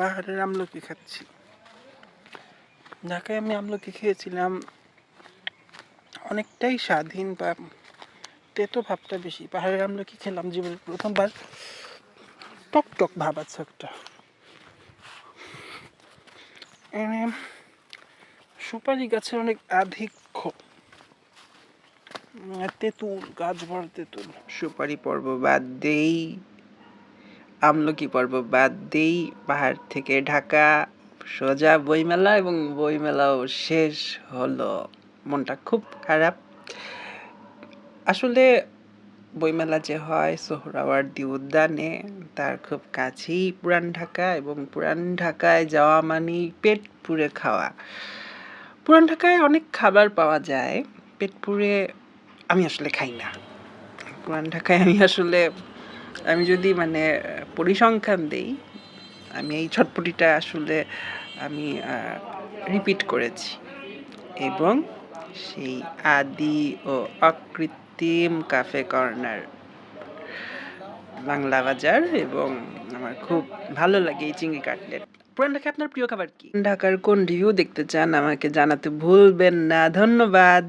পাহাড়ের আমলকি খাচ্ছি। ঢাকায় আমি আমলকি খেয়েছিলাম, অনেকটাই স্বাধীন বা তেতো ভাবটা বেশি। পাহাড়ের আমলকি খেলাম জীবনের প্রথমবার, টক টক ভাব আছে একটা। সুপারি গাছের অনেক আধিক্য, তেঁতুল, গাছ ভরা তেঁতুল। সুপারি পর্ব বাদ দেই, আমলকি পর্ব বাদ দেই, পাহাড় থেকে ঢাকা সোজা বইমেলা, এবং বইমেলাও শেষ হলো। মনটা খুব খারাপ। আসলে বইমেলা যে হয় সোহরাওয়ার্দী উদ্যানে, তার খুব কাছেই পুরান ঢাকা, এবং পুরান ঢাকায় যাওয়া মানেই পেট পুড়ে খাওয়া। পুরান ঢাকায় অনেক খাবার পাওয়া যায়, পেট পুড়ে আমি আসলে খাই না। পুরান ঢাকায় আমি যদি পরিসংখ্যান দেই, আমি এই ছটপটিটা আসলে আমি রিপিট করেছি, এবং সেই আদি ও অকৃত্রিম কাফে কর্নার, বাংলা বাজার, এবং আমার খুব ভালো লাগে এই চিংড়ি কাটলেট। পুরান ঢাকায় আপনার প্রিয় খাবার কি? ঢাকার কোন রিভিউ দেখতে চান আমাকে জানাতে ভুলবেন না। ধন্যবাদ।